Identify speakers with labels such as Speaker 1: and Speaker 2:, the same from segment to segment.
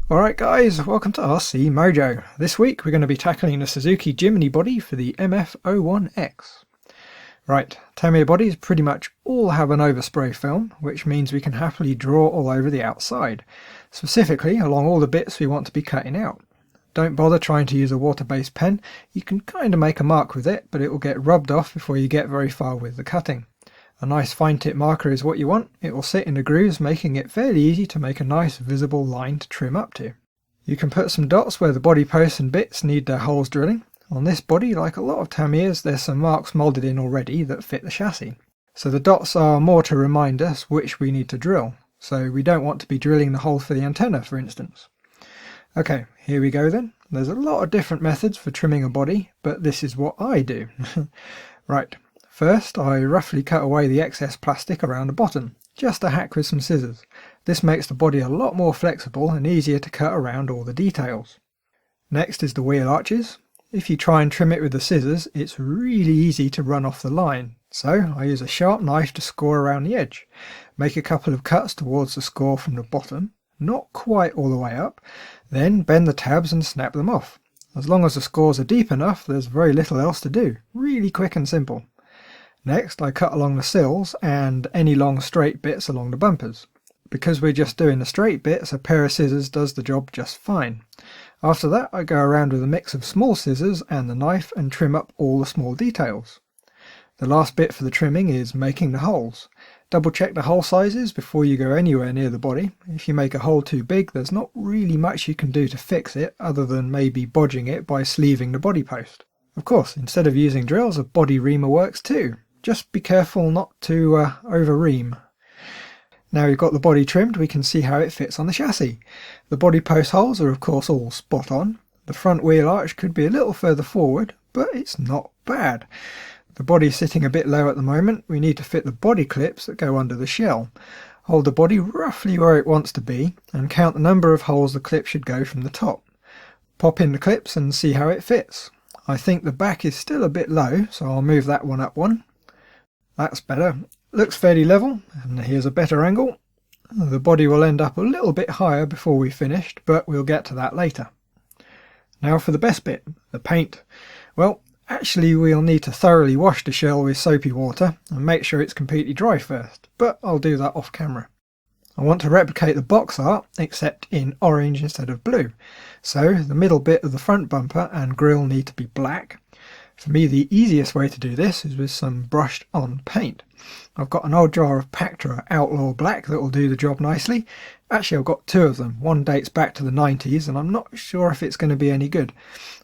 Speaker 1: Alright guys, welcome to RC Mojo. This week we're going to be tackling the Suzuki Jimny body for the MF-01X. Right, Tamiya bodies pretty much all have an overspray film, which means we can happily draw all over the outside, specifically along all the bits we want to be cutting out. Don't bother trying to use a water-based pen. You can kind of make a mark with it, but it will get rubbed off before you get very far with the cutting. A nice fine tip marker is what you want. It will sit in the grooves, making it fairly easy to make a nice visible line to trim up to. You can put some dots where the body posts and bits need their holes drilling. On this body, like a lot of Tamiyas, there's some marks moulded in already that fit the chassis. So the dots are more to remind us which we need to drill. So we don't want to be drilling the hole for the antenna, for instance. Okay, here we go then. There's a lot of different methods for trimming a body, but this is what I do. Right. First, I roughly cut away the excess plastic around the bottom, just a hack with some scissors. This makes the body a lot more flexible and easier to cut around all the details. Next is the wheel arches. If you try and trim it with the scissors, it's really easy to run off the line. So I use a sharp knife to score around the edge. Make a couple of cuts towards the score from the bottom, not quite all the way up, then bend the tabs and snap them off. As long as the scores are deep enough, there's very little else to do. Really quick and simple. Next, I cut along the sills and any long straight bits along the bumpers. Because we're just doing the straight bits, a pair of scissors does the job just fine. After that, I go around with a mix of small scissors and the knife and trim up all the small details. The last bit for the trimming is making the holes. Double check the hole sizes before you go anywhere near the body. If you make a hole too big, there's not really much you can do to fix it other than maybe bodging it by sleeving the body post. Of course, instead of using drills, a body reamer works too. Just be careful not to over-ream. Now we've got the body trimmed, we can see how it fits on the chassis. The body post holes are of course all spot on. The front wheel arch could be a little further forward, but it's not bad. The body's sitting a bit low at the moment. We need to fit the body clips that go under the shell. Hold the body roughly where it wants to be and count the number of holes the clip should go from the top. Pop in the clips and see how it fits. I think the back is still a bit low, so I'll move that one up one. That's better. Looks fairly level, and here's a better angle. The body will end up a little bit higher before we've finished, but we'll get to that later. Now for the best bit, the paint. Well, actually we'll need to thoroughly wash the shell with soapy water and make sure it's completely dry first, but I'll do that off camera. I want to replicate the box art, except in orange instead of blue. So the middle bit of the front bumper and grille need to be black. For me, the easiest way to do this is with some brushed on paint. I've got an old jar of Pactra Outlaw Black that will do the job nicely. Actually, I've got two of them. One dates back to the 90s and I'm not sure if it's going to be any good.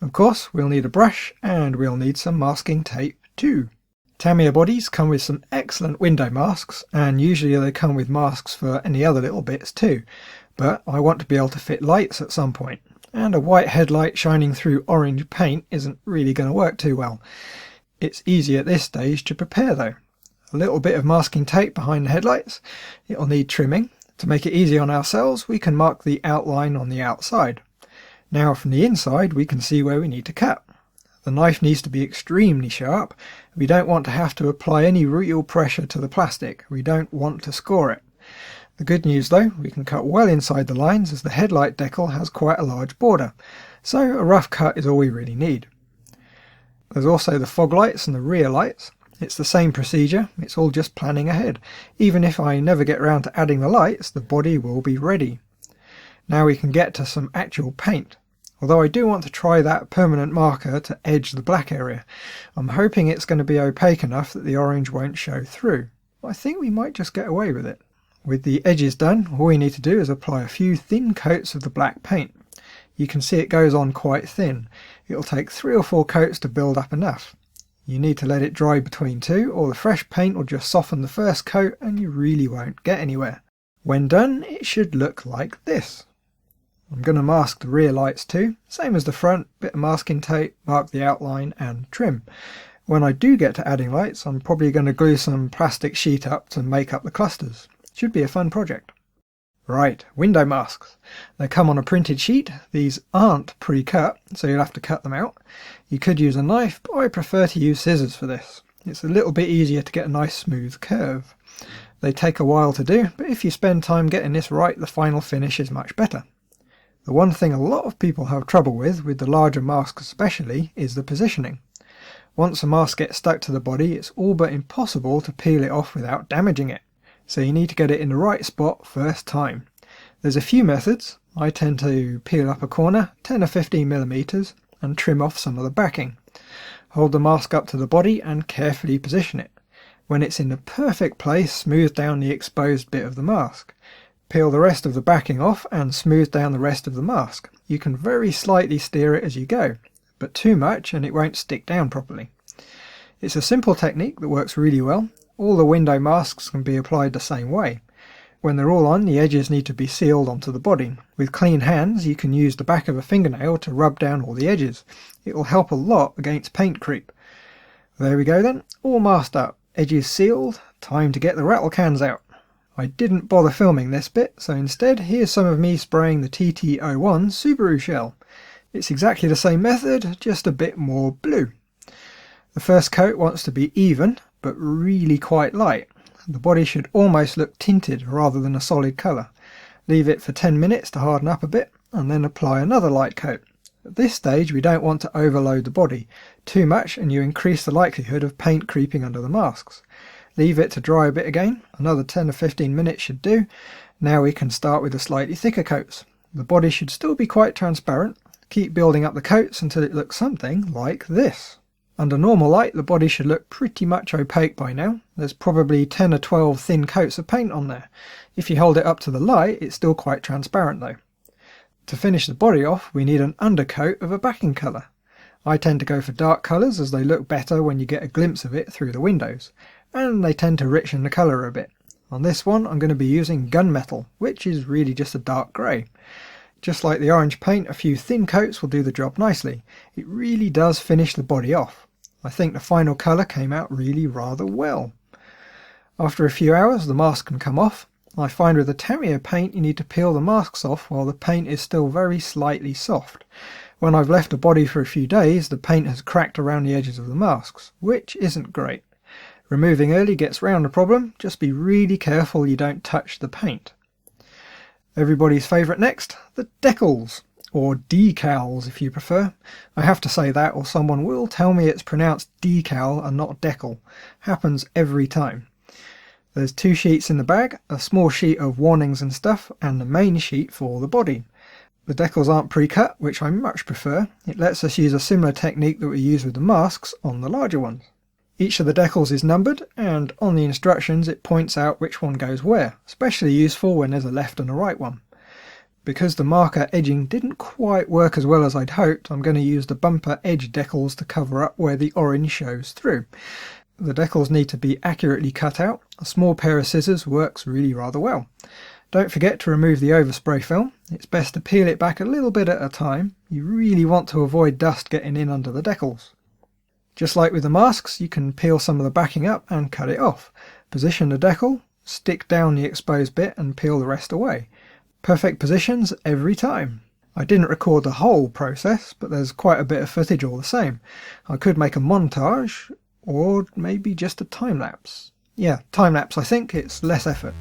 Speaker 1: Of course, we'll need a brush and we'll need some masking tape too. Tamiya bodies come with some excellent window masks, and usually they come with masks for any other little bits too. But I want to be able to fit lights at some point. And a white headlight shining through orange paint isn't really going to work too well. It's easy at this stage to prepare though. A little bit of masking tape behind the headlights. It'll need trimming. To make it easy on ourselves, we can mark the outline on the outside. Now from the inside we can see where we need to cut. The knife needs to be extremely sharp. We don't want to have to apply any real pressure to the plastic. We don't want to score it. The good news though, we can cut well inside the lines as the headlight decal has quite a large border, so a rough cut is all we really need. There's also the fog lights and the rear lights. It's the same procedure, it's all just planning ahead. Even if I never get round to adding the lights, the body will be ready. Now we can get to some actual paint. Although I do want to try that permanent marker to edge the black area. I'm hoping it's going to be opaque enough that the orange won't show through. I think we might just get away with it. With the edges done, all we need to do is apply a few thin coats of the black paint. You can see it goes on quite thin. It'll take 3 or 4 coats to build up enough. You need to let it dry between two, or the fresh paint will just soften the first coat and you really won't get anywhere. When done, it should look like this. I'm going to mask the rear lights too, same as the front, bit of masking tape, mark the outline and trim. When I do get to adding lights, I'm probably going to glue some plastic sheet up to make up the clusters. Should be a fun project. Right, window masks. They come on a printed sheet. These aren't pre-cut, so you'll have to cut them out. You could use a knife, but I prefer to use scissors for this. It's a little bit easier to get a nice smooth curve. They take a while to do, but if you spend time getting this right, the final finish is much better. The one thing a lot of people have trouble with the larger masks especially, is the positioning. Once a mask gets stuck to the body, it's all but impossible to peel it off without damaging it. So you need to get it in the right spot first time. There's a few methods. I tend to peel up a corner, 10 or 15 millimeters, and trim off some of the backing. Hold the mask up to the body and carefully position it. When it's in the perfect place, smooth down the exposed bit of the mask. Peel the rest of the backing off and smooth down the rest of the mask. You can very slightly steer it as you go, but too much and it won't stick down properly. It's a simple technique that works really well. All the window masks can be applied the same way. When they're all on, the edges need to be sealed onto the body. With clean hands, you can use the back of a fingernail to rub down all the edges. It will help a lot against paint creep. There we go then, all masked up, edges sealed, time to get the rattle cans out. I didn't bother filming this bit, so instead here's some of me spraying the TT-01 Subaru shell. It's exactly the same method, just a bit more blue. The first coat wants to be even, but really quite light. The body should almost look tinted rather than a solid colour. Leave it for 10 minutes to harden up a bit, and then apply another light coat. At this stage we don't want to overload the body too much and you increase the likelihood of paint creeping under the masks. Leave it to dry a bit again, another 10 or 15 minutes should do. Now we can start with the slightly thicker coats. The body should still be quite transparent. Keep building up the coats until it looks something like this. Under normal light the body should look pretty much opaque by now. There's probably 10 or 12 thin coats of paint on there. If you hold it up to the light it's still quite transparent though. To finish the body off we need an undercoat of a backing colour. I tend to go for dark colours as they look better when you get a glimpse of it through the windows, and they tend to richen the colour a bit. On this one I'm going to be using gunmetal, which is really just a dark grey. Just like the orange paint, a few thin coats will do the job nicely. It really does finish the body off. I think the final colour came out really rather well. After a few hours the mask can come off. I find with the Tamiya paint you need to peel the masks off while the paint is still very slightly soft. When I've left the body for a few days the paint has cracked around the edges of the masks, which isn't great. Removing early gets round the problem, just be really careful you don't touch the paint. Everybody's favourite next, the decals. Or decals if you prefer. I have to say that or someone will tell me it's pronounced decal and not decal. Happens every time. There's 2 sheets in the bag, a small sheet of warnings and stuff, and the main sheet for the body. The decals aren't pre-cut, which I much prefer. It lets us use a similar technique that we use with the masks on the larger ones. Each of the decals is numbered, and on the instructions it points out which one goes where, especially useful when there's a left and a right one. Because the marker edging didn't quite work as well as I'd hoped, I'm going to use the bumper edge decals to cover up where the orange shows through. The decals need to be accurately cut out. A small pair of scissors works really rather well. Don't forget to remove the overspray film. It's best to peel it back a little bit at a time. You really want to avoid dust getting in under the decals. Just like with the masks, you can peel some of the backing up and cut it off. Position the decal, stick down the exposed bit and peel the rest away. Perfect positions every time. I didn't record the whole process, but there's quite a bit of footage all the same. I could make a montage, or maybe just a time-lapse. Yeah, time-lapse I think, it's less effort.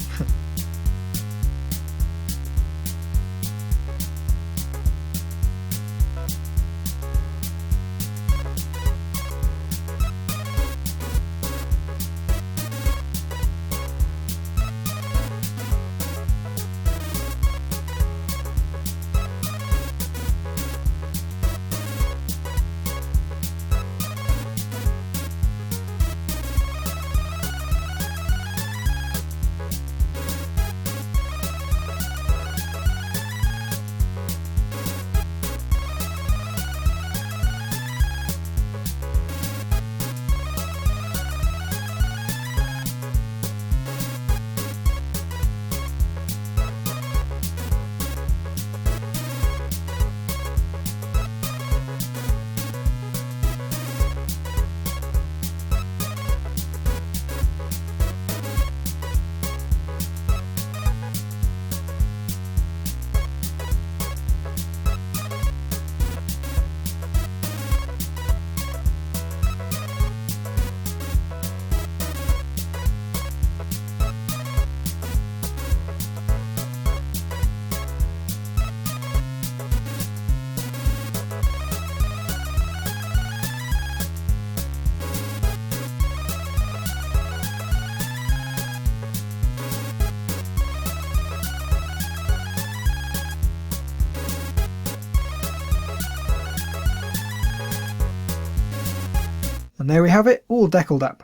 Speaker 1: And there we have it, all decaled up.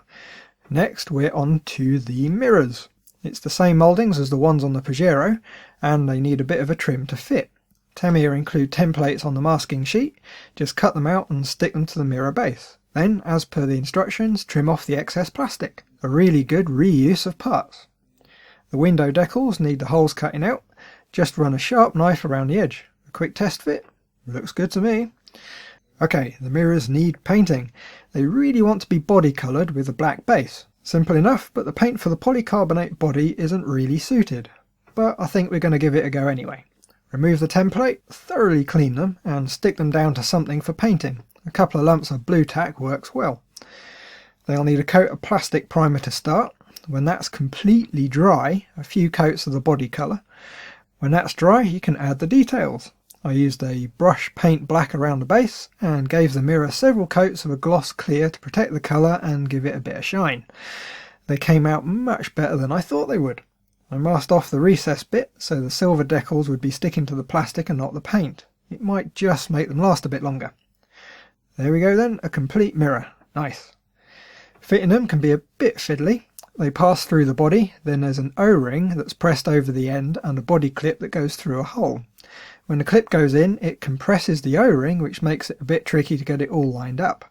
Speaker 1: Next we're on to the mirrors. It's the same mouldings as the ones on the Pajero, and they need a bit of a trim to fit. Tamiya include templates on the masking sheet, just cut them out and stick them to the mirror base. Then, as per the instructions, trim off the excess plastic. A really good reuse of parts. The window decals need the holes cutting out, just run a sharp knife around the edge. A quick test fit, looks good to me. Okay, the mirrors need painting. They really want to be body coloured with a black base. Simple enough, but the paint for the polycarbonate body isn't really suited. But I think we're going to give it a go anyway. Remove the template, thoroughly clean them, and stick them down to something for painting. A couple of lumps of blue tack works well. They'll need a coat of plastic primer to start. When that's completely dry, a few coats of the body colour. When that's dry, you can add the details. I used a brush paint black around the base and gave the mirror several coats of a gloss clear to protect the colour and give it a bit of shine. They came out much better than I thought they would. I masked off the recess bit so the silver decals would be sticking to the plastic and not the paint. It might just make them last a bit longer. There we go then, a complete mirror. Nice. Fitting them can be a bit fiddly. They pass through the body, then there's an O-ring that's pressed over the end and a body clip that goes through a hole. When the clip goes in, it compresses the O-ring, which makes it a bit tricky to get it all lined up.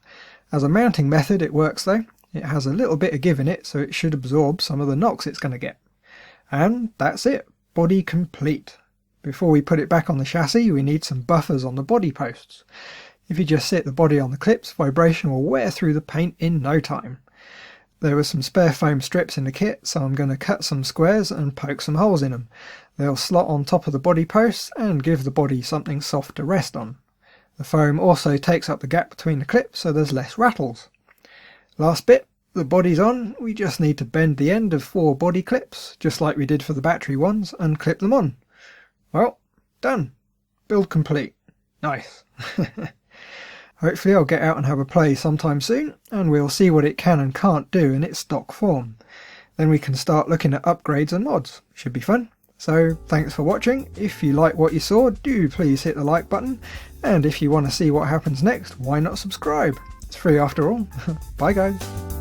Speaker 1: As a mounting method it works though. It has a little bit of give in it, so it should absorb some of the knocks it's going to get. And that's it, body complete. Before we put it back on the chassis, we need some buffers on the body posts. If you just sit the body on the clips, vibration will wear through the paint in no time. There were some spare foam strips in the kit, so I'm going to cut some squares and poke some holes in them. They'll slot on top of the body posts and give the body something soft to rest on. The foam also takes up the gap between the clips so there's less rattles. Last bit, the body's on. We just need to bend the end of 4 body clips, just like we did for the battery ones, and clip them on. Well, done. Build complete. Nice. Hopefully I'll get out and have a play sometime soon, and we'll see what it can and can't do in its stock form. Then we can start looking at upgrades and mods. Should be fun. So thanks for watching. If you like what you saw, do please hit the like button, and if you want to see what happens next, why not subscribe? It's free after all. Bye guys.